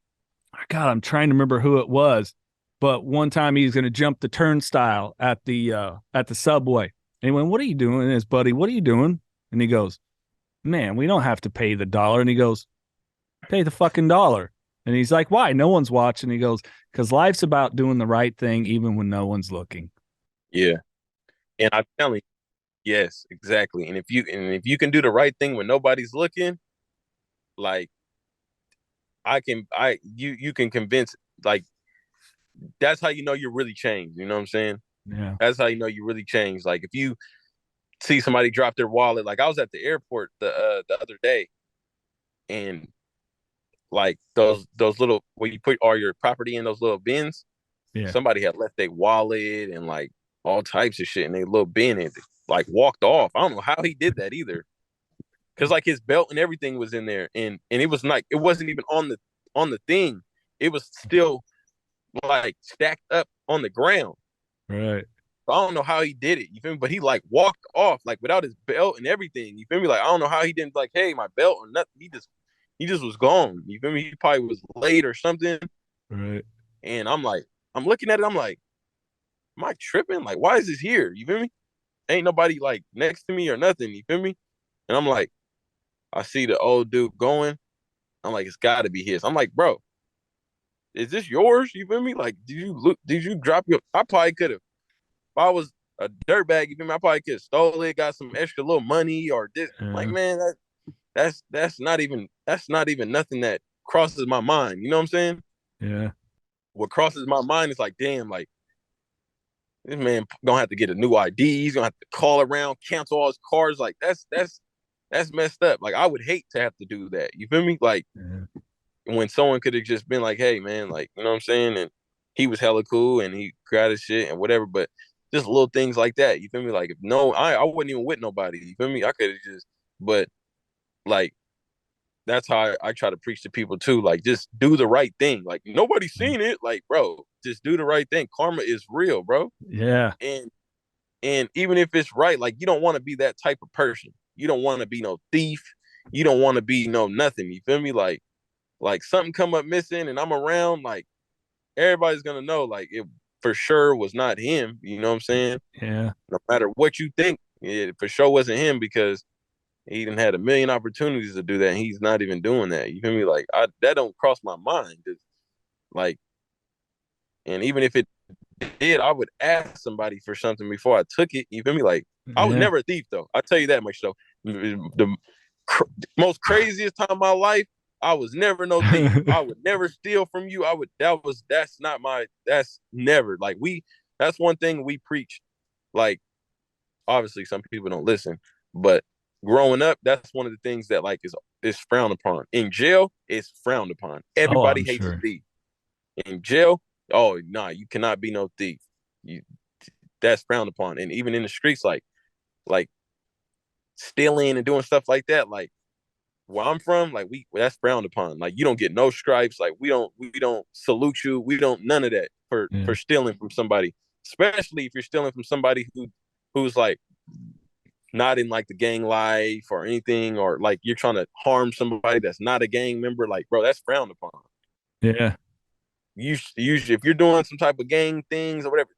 God, I'm trying to remember who it was. But one time he's going to jump the turnstile at the subway. And he went, "What are you doing?" And his buddy, "What are you doing?" And he goes, "Man, we don't have to pay the dollar." And he goes, "Pay the fucking dollar." And he's like, "Why? No one's watching." He goes, "Because life's about doing the right thing even when no one's looking." Yeah, and I'm telling you, yes, exactly. And if you can do the right thing when nobody's looking, like you can convince, like that's how you know you're really changed. You know what I'm saying? Yeah. That's how you know you really changed. Like if you see somebody drop their wallet, like I was at the airport the other day, and like those little where you put all your property in those little bins, Yeah. somebody had left their wallet and like all types of shit in their little bin and like walked off. I don't know how he did that either. Cause like his belt and everything was in there, and it was like it wasn't even on the thing. It was still like stacked up on the ground. Right. So I don't know how he did it. You feel me? But he like walked off like without his belt and everything. You feel me? Like I don't know how he didn't like, hey, my belt or nothing. He just was gone. You feel me? He probably was late or something. Right. And I'm like, I'm looking at it. I'm like, am I tripping? Like, why is this here? You feel me? Ain't nobody like next to me or nothing. You feel me? And I'm like, I see the old dude going. I'm like, it's got to be his. I'm like, bro, is this yours? You feel me? Like, did you look? Did you drop your? I probably could have. If I was a dirtbag, you feel me? I probably could have stole it, got some extra little money or this. Like, Yeah. man, that's not even nothing that crosses my mind. You know what I'm saying? Yeah. What crosses my mind is like, damn, like this man gonna have to get a new ID. He's gonna have to call around, cancel all his cards. Like that's messed up. Like I would hate to have to do that. You feel me? Like Yeah. when someone could have just been like, hey man, like you know what I'm saying? And he was hella cool and he got his shit and whatever. But just little things like that. You feel me? Like if no, I wasn't even with nobody. You feel me? I could have just, but like that's how I try to preach to people too. Like just do the right thing. Like nobody's seen it. Like bro, just do the right thing. Karma is real, bro. Yeah. And even if it's right, like you don't want to be that type of person. You don't want to be no thief. You don't want to be no nothing. You feel me? Like something come up missing and I'm around, like everybody's gonna know like it for sure was not him. You know what I'm saying? Yeah. No matter what you think, it for sure wasn't him because he didn't had a million opportunities to do that and he's not even doing that. You feel me? Like that don't cross my mind. Like, and even if it did, I would ask somebody for something before I took it. You feel me? Like I was Yeah. never a thief though. I tell you that much though. The most craziest time of my life, I was never no thief. I would never steal from you. That's never like that's one thing we preach. Like, obviously some people don't listen, but growing up, that's one of the things that like is frowned upon. In jail, it's frowned upon. Oh, Everybody I'm hates a sure. thief. In jail, oh nah, you cannot be no thief. You That's frowned upon. And even in the streets, like stealing and doing stuff like that, like where I'm from, like that's frowned upon. Like you don't get no stripes. Like we don't salute you. We don't none of that Yeah. for stealing from somebody, especially if you're stealing from somebody who's like not in like the gang life or anything, or like you're trying to harm somebody that's not a gang member. Like, bro, that's frowned upon. Yeah. Usually, if you're doing some type of gang things or whatever,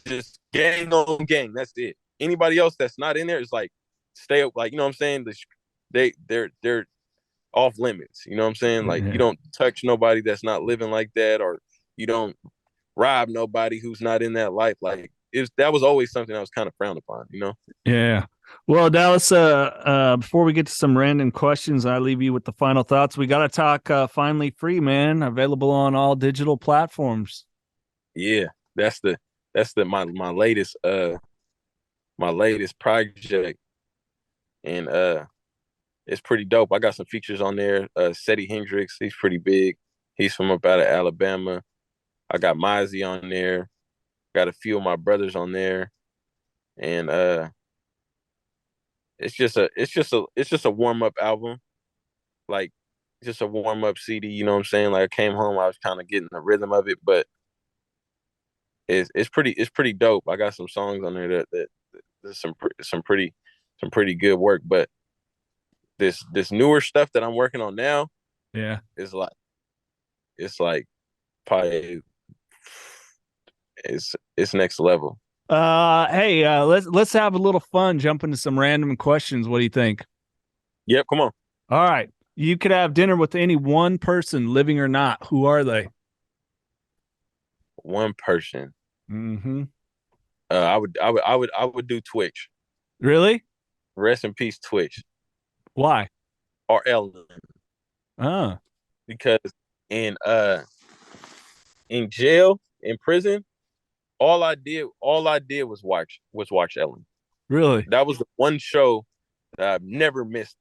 just gang on gang. That's it. Anybody else that's not in there is like stay up. Like, you know what I'm saying? They're off limits. You know what I'm saying? Like you Yeah. don't touch nobody that's not living like that, or you don't rob nobody who's not in that life. Like that was always something that was kind of frowned upon. You know? Yeah. Well, Dallas, before we get to some random questions, I leave you with the final thoughts. We got to talk Finally Free, man, available on all digital platforms. Yeah, that's my latest project, and it's pretty dope. I got some features on there. Seti Hendrix, he's pretty big. He's from up out of Alabama. I got Mozzy on there. Got a few of my brothers on there, and it's just a warm up album, like just a warm up CD. You know what I'm saying? Like I came home, I was kind of getting the rhythm of it, but it's pretty dope. I got some songs on there that there's some pretty good work, but this newer stuff that I'm working on now Yeah. is like it's like probably it's next level. Hey, let's have a little fun. Jump into some random questions. What do you think? Yep, come on. All right. You could have dinner with any one person, living or not. Who are they? One person. Mm-hmm. I would do Twitch. Really? Rest in peace, Twitch Why? or Ellen, Oh, because in uh in jail, in prison, all I did was watch Ellen. really? That was the one show that I've never missed,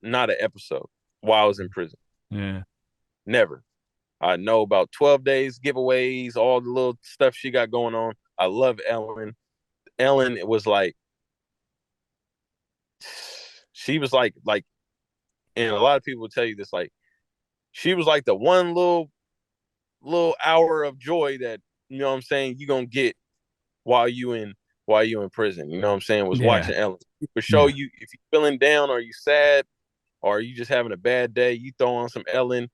not an episode while I was in prison. Yeah. Never. I know about 12 days giveaways, all the little stuff she got going on. I love Ellen. Ellen was like, she was like, and a lot of people will tell you this, like, she was like the one little hour of joy that, you know what I'm saying, you gonna get while you in prison. You know what I'm saying? Was Yeah. watching Ellen. For sure, Yeah. you if you're feeling down or you sad or you just having a bad day, you throw on some Ellen.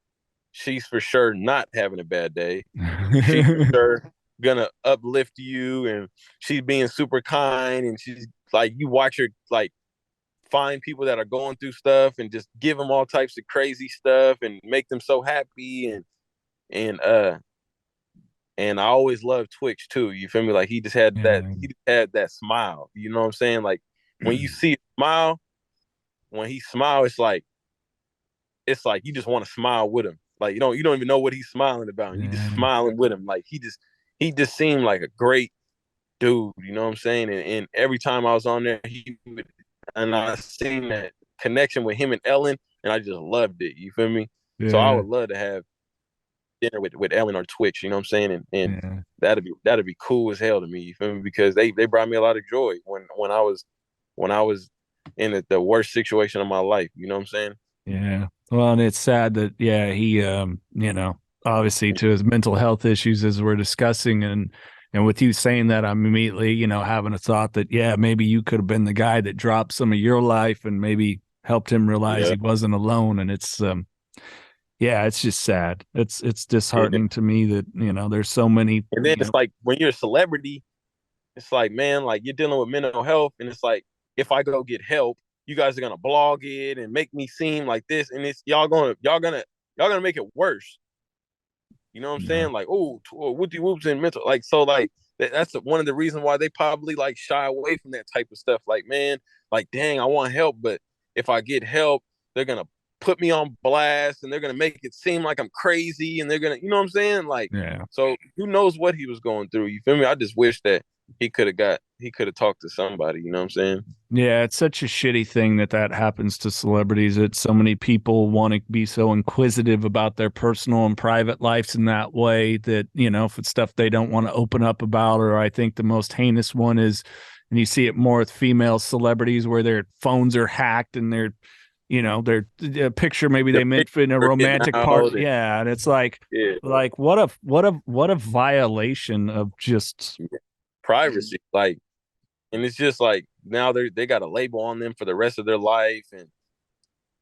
She's for sure not having a bad day. She's for sure gonna uplift you, and she's being super kind, and she's like, you watch her like find people that are going through stuff and just give them all types of crazy stuff and make them so happy, and and I always loved Twitch too. You feel me? Like Yeah. he just had that smile. You know what I'm saying? Like when you see a smile, when he smile, it's like you just want to smile with him. Like you don't even know what he's smiling about. And you just Yeah. smiling with him. Like he just seemed like a great dude. You know what I'm saying? And every time I was on there, and I seen that connection with him and Ellen, and I just loved it. You feel me? So I Yeah. would love to have dinner with Ellen or Twitch. You know what I'm saying? And Yeah. that'd be cool as hell to me. You feel me? Because they brought me a lot of joy when I was in the worst situation of my life. You know what I'm saying? Yeah. Well, and it's sad that he obviously to his mental health issues as we're discussing and with you saying that I'm immediately, having a thought that maybe you could have been the guy that dropped some of your life and maybe helped him realize Yeah. he wasn't alone and it's it's just sad. It's Yeah. disheartening to me that, there's so many, And then it's like when you're a celebrity, it's like, man, like you're dealing with mental health, and it's like if I go get help, you guys are gonna blog it and make me seem like this, and it's y'all gonna make it worse. You know what I'm yeah. saying? Like, oh, whoopty whoops and mental, like so, like that's one of the reasons why they probably like shy away from that type of stuff. Like, man, like, dang, I want help, but if I get help, they're gonna put me on blast and they're gonna make it seem like I'm crazy and they're gonna, you know what I'm saying? Like, Yeah. so who knows what he was going through? You feel me? I just wish that he could have talked to somebody. You know what I'm saying? Yeah, it's such a shitty thing that happens to celebrities. That so many people want to be so inquisitive about their personal and private lives in that way that, if it's stuff they don't want to open up about. Or I think the most heinous one is, and you see it more with female celebrities where their phones are hacked and their picture maybe The they meant in a picture getting romantic part. out and Yeah, and it's like, yeah, what a violation of just. privacy. Like, and it's just like now they got a label on them for the rest of their life, and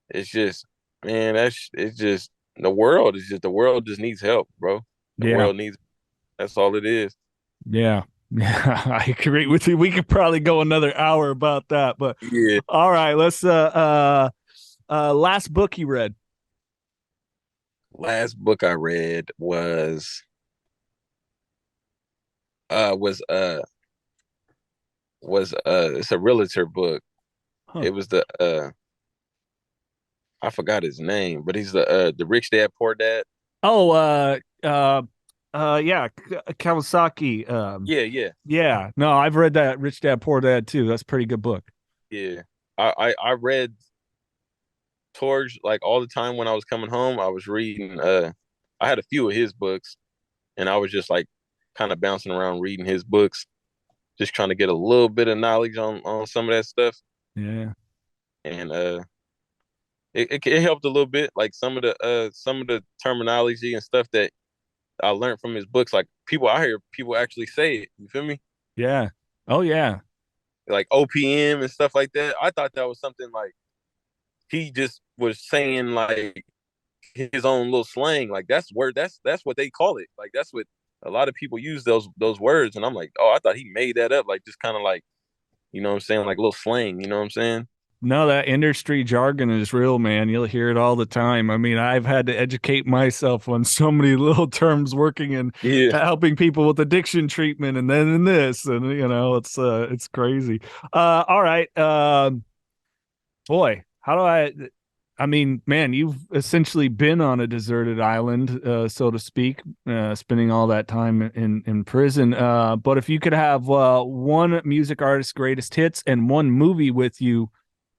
it's just, man, it's just the world just needs help, bro. The Yeah. world needs, that's all it is. Yeah. Yeah, I agree with you. We could probably go another hour about that, but Yeah. all right, let's last book you read. Last book I read uh was uh was it's a realtor book. Huh. It was I forgot his name, but he's the Rich Dad Poor Dad. Oh, yeah, Kawasaki. Yeah, yeah, Yeah. No, I've read that Rich Dad Poor Dad too. That's a pretty good book. yeah. I read towards like all the time when I was coming home. I was reading. I had a few of his books, and I was just like kind of bouncing around reading his books, just trying to get a little bit of knowledge on some of that stuff. Yeah. And it helped a little bit, like some of the terminology and stuff that I learned from his books. Like people, I hear people actually say it. You feel me? Yeah. Oh yeah. Like OPM and stuff like that. I thought that was something like he just was saying like his own little slang. Like that's word. That's what they call it. Like that's what a lot of people use those words. And I'm like, oh, I thought he made that up. Like just kind of like, you know what I'm saying, like a little slang. You know what I'm saying? No, that industry jargon is real, man. You'll hear it all the time. I mean, I've had to educate myself on so many little terms working and Yeah. helping people with addiction treatment and then in this and it's crazy. All right. Boy, how do I mean, man, you've essentially been on a deserted island, so to speak, spending all that time in prison. But if you could have one music artist's greatest hits and one movie with you,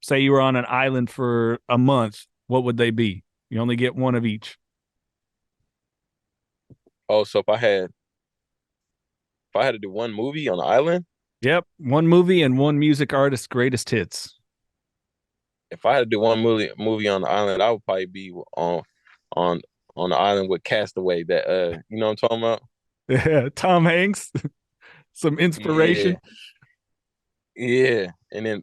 say you were on an island for a month, what would they be? You only get one of each. Oh, so if I had to do one movie on the island, Yep, one movie and one music artist's greatest hits. if I had to do one movie on the island, I would probably be on on the island with Castaway. That you know what I'm talking about? Yeah, Tom Hanks, some Yeah, inspiration. yeah. And then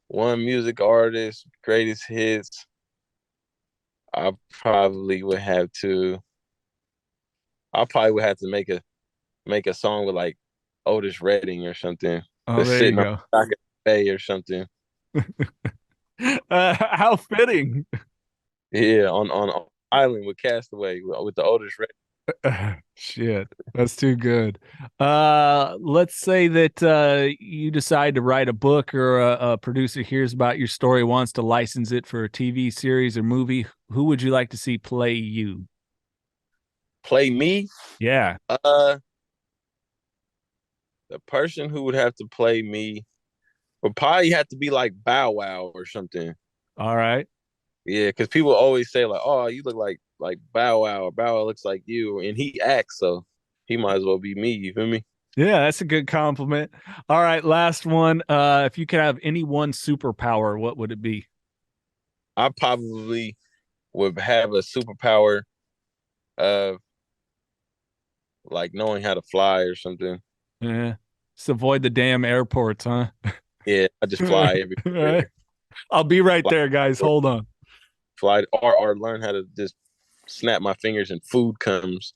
one music artist, greatest hits. I probably would have to. I probably would have to make a song with like Otis Redding or something. Oh, That's there you sitting on go. the dock of the bay or something. How fitting. Yeah, on island with Castaway with the Otis Redding. Shit, that's too good. Let's say that you decide to write a book or a producer hears about your story, wants to license it for a TV series or movie. Who would you like to see play you? Play me. Yeah. Uh, the person who would have to play me would probably have to be like Bow Wow or something. All right. Yeah, because people always say like, "Oh, you look like Bow Wow," or "Bow Wow looks like you," and he acts, so he might as well be me. You feel me? Yeah, that's a good compliment. All right, last one. If you could have any one superpower, what would it be? I probably would have a superpower of like knowing how to fly or something. Yeah. Just avoid the damn airports, huh? Yeah, I just All fly right. everywhere. I'll be right Fly, there, guys. Hold on. fly or learn how to just snap my fingers and food comes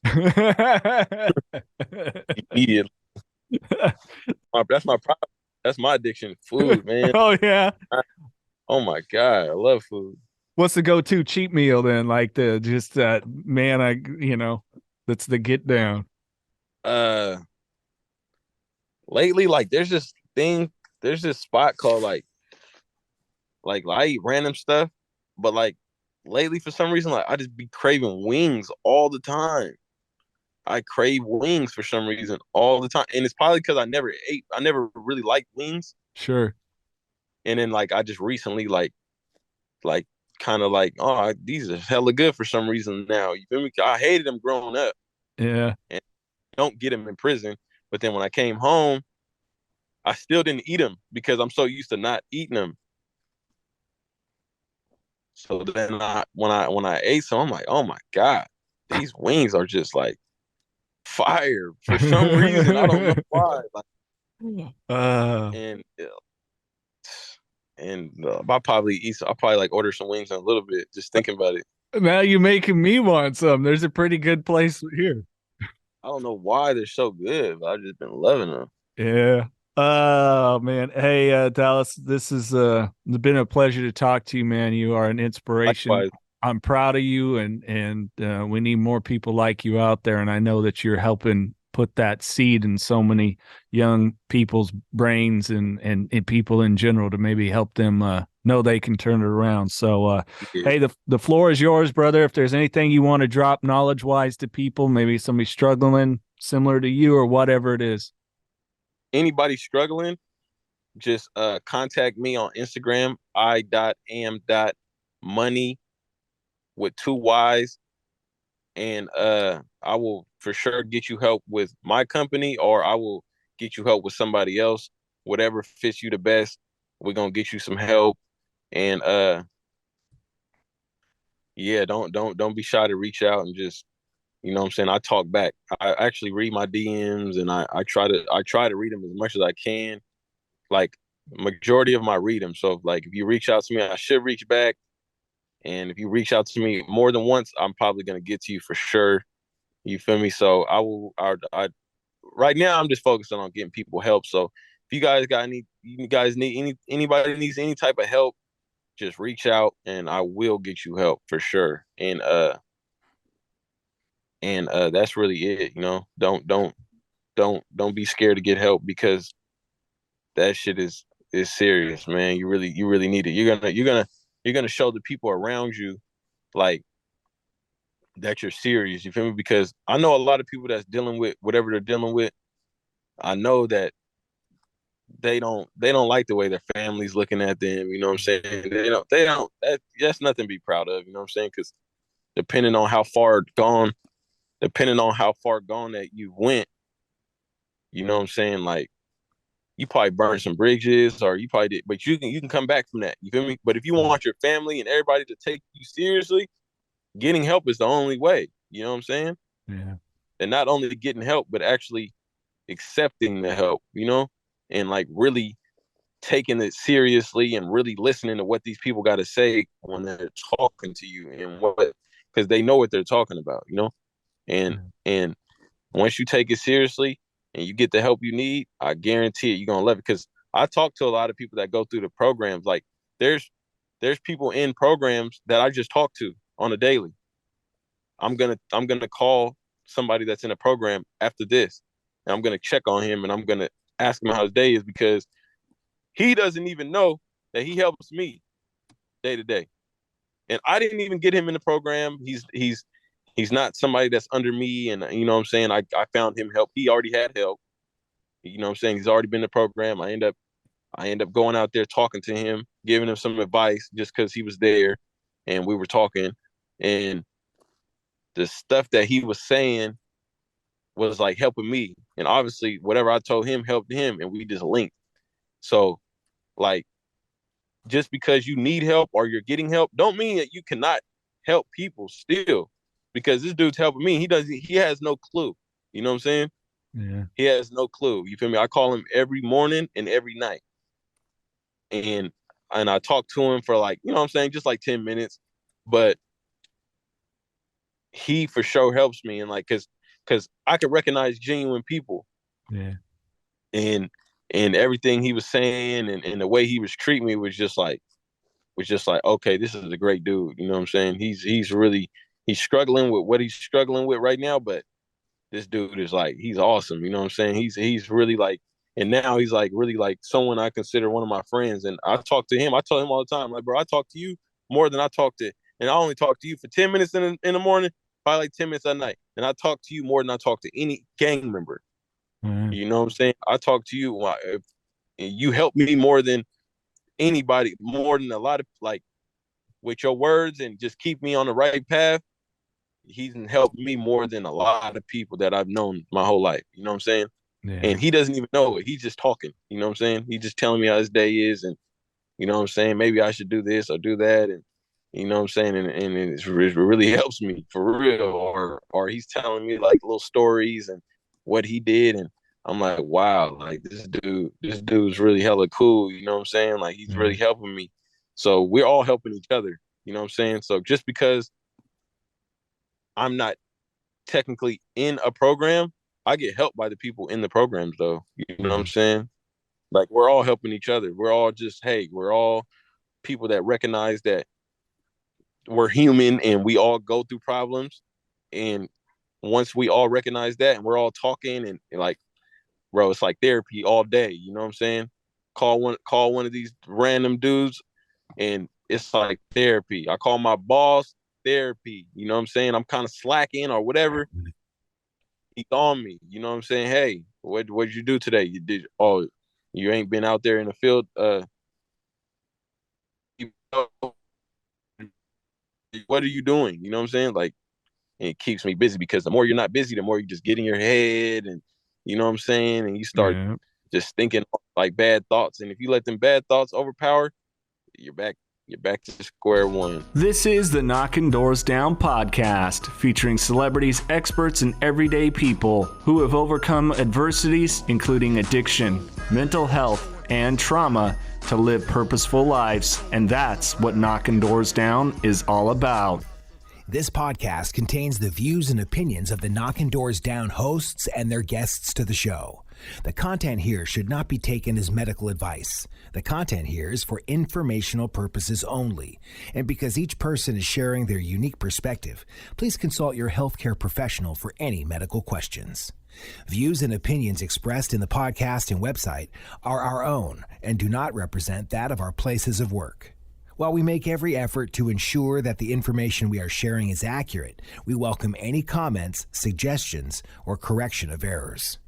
immediately. That's my problem. That's my addiction. Food, man. Oh yeah. Oh my god, I love food. What's the go-to cheat meal then? Like the just that man, that's the get down. Uh, lately, like there's this spot called like I eat random stuff. But like lately, for some reason, like I just be craving wings all the time. I crave wings for some reason all the time, and it's probably because I never really liked wings, Sure. and then like I just recently like kind of like, oh, these are hella good for some reason now. You feel me? I hated them growing up Yeah. and don't get them in prison. But then when I came home, I still didn't eat them because I'm so used to not eating them. So then when I ate some, I'm like, oh my God, these wings are just like fire for some reason. I don't know why. Like, uh, and I'll probably like order some wings in a little bit, just thinking about it. Now you're making me want some. There's a pretty good place here. I don't know why they're so good, but I've just been loving them. Yeah. Oh man. Hey, Dallas, this is it's been a pleasure to talk to you, man. You are an inspiration. Likewise, I'm proud of you, and we need more people like you out there. And I know that you're helping put that seed in so many young people's brains and people in general to maybe help them know they can turn it around. So yeah. hey, the floor is yours, brother. If there's anything you want to drop knowledge wise to people, maybe somebody struggling similar to you or whatever it is. Anybody struggling, just contact me on Instagram, I.am.money with two Y's. And I will for sure get you help with my company, or I will get you help with somebody else. Whatever fits you the best, we're gonna get you some help. And yeah, don't be shy to reach out and just, you know what I'm saying, I talk back. I actually read my DMs, and I try to read them as much as I can. Like majority of my read them. So like if you reach out to me, I should reach back. And if you reach out to me more than once, I'm probably gonna get to you for sure. You feel me? So I will. I right now I'm just focusing on getting people help. So if you guys need anybody needs any type of help, just reach out and I will get you help for sure. And that's really it. You know, don't be scared to get help, because that shit is serious, man. You really need it. You're gonna show the people around you like that you're serious. You feel me? Because I know a lot of people that's dealing with whatever they're dealing with. I know that they don't like the way their family's looking at them. You know what I'm saying? They don't that's nothing to be proud of. You know what I'm saying? Because depending on how far gone, depending on how far gone that you went, you know what I'm saying? Like you probably burned some bridges, or you probably did, but you can come back from that. You feel me? But if you want your family and everybody to take you seriously, getting help is the only way. You know what I'm saying? Yeah. And not only getting help, but actually accepting the help. You know, and like really taking it seriously and really listening to what these people got to say when they're talking to you, and what, because they know what they're talking about, you know. and Yeah. and once you take it seriously and you get the help you need, I guarantee it, you're gonna love it. Because I talk to a lot of people that go through the programs. Like there's people in programs that I just talk to on a daily. I'm gonna call somebody that's in a program after this, and I'm gonna check on him, and I'm gonna ask him how his day is, because he doesn't even know that he helps me day to day. And I didn't even get him in the program. He's not somebody that's under me. And you know what I'm saying? I found him help. He already had help. You know what I'm saying? He's already been in the program. I end up going out there talking to him, giving him some advice just because he was there and we were talking. And the stuff that he was saying was like helping me. And obviously whatever I told him helped him, and we just linked. So like just because you need help or you're getting help don't mean that you cannot help people still, because this dude's helping me. He has no clue. You know what I'm saying? Yeah. He has no clue. You feel me? I call him every morning and every night. And I talk to him for like, you know what I'm saying, just like 10 minutes. But he for sure helps me, and like cause I could recognize genuine people, Yeah. and everything he was saying, and the way he was treating me was just like, okay, this is a great dude. You know what I'm saying? He's really, he's struggling with what he's struggling with right now, but this dude is like, he's awesome. You know what I'm saying? He's really like, and now he's like really like someone I consider one of my friends. And I talk to him. I tell him all the time, like, bro, I talk to you more than I talk to, and I only talk to you for 10 minutes in the morning, probably like 10 minutes at night. And I talk to you more than I talk to any gang member. You know what I'm saying? I talk to you. And you help me more than anybody, more than a lot of, like, with your words and just keep me on the right path. He's helped me more than a lot of people that I've known my whole life. You know what I'm saying? Yeah. And he doesn't even know it. He's just talking. You know what I'm saying? He's just telling me how his day is, and you know what I'm saying? Maybe I should do this or do that, and you know what I'm saying? And it really helps me for real. Or he's telling me like little stories and what he did, and I'm like, wow, like this dude's really hella cool. You know what I'm saying? Like he's really helping me. So we're all helping each other. You know what I'm saying? So just because I'm not technically in a program, I get helped by the people in the programs though. You know what I'm saying? Like we're all helping each other. We're all just, hey, we're all people that recognize that we're human and we all go through problems. And once we all recognize that and we're all talking and like, bro, it's like therapy all day. You know what I'm saying? Call one of these random dudes and it's like therapy. I call my boss therapy. You know what I'm saying? I'm kind of slacking or whatever. He's on me. You know what I'm saying? Hey, what'd you do today? You ain't been out there in the field. What are you doing? You know what I'm saying? Like, it keeps me busy because the more you're not busy, the more you just get in your head and you know what I'm saying? And you start just thinking like bad thoughts. And if you let them bad thoughts overpower, you're back to square one. This is the Knockin' Doorz Down podcast, featuring celebrities, experts, and everyday people who have overcome adversities, including addiction, mental health, and trauma, to live purposeful lives. And that's what Knockin' Doorz Down is all about. This podcast contains the views and opinions of the Knockin' Doorz Down hosts and their guests to the show. The content here should not be taken as medical advice. The content here is for informational purposes only. And because each person is sharing their unique perspective, please consult your healthcare professional for any medical questions. Views and opinions expressed in the podcast and website are our own and do not represent that of our places of work. While we make every effort to ensure that the information we are sharing is accurate, we welcome any comments, suggestions, or correction of errors.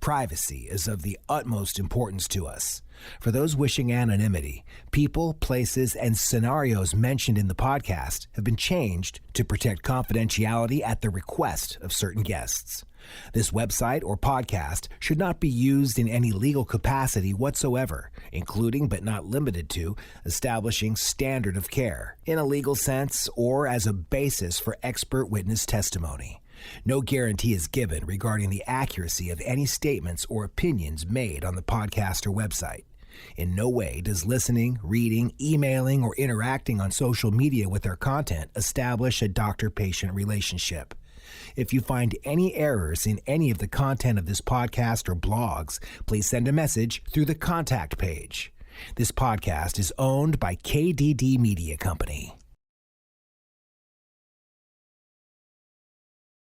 Privacy is of the utmost importance to us. For those wishing anonymity, people, places, and scenarios mentioned in the podcast have been changed to protect confidentiality at the request of certain guests. This website or podcast should not be used in any legal capacity whatsoever, including but not limited to establishing standard of care in a legal sense or as a basis for expert witness testimony. No guarantee is given regarding the accuracy of any statements or opinions made on the podcast or website. In no way does listening, reading, emailing, or interacting on social media with our content establish a doctor-patient relationship. If you find any errors in any of the content of this podcast or blogs, please send a message through the contact page. This podcast is owned by KDD Media Company.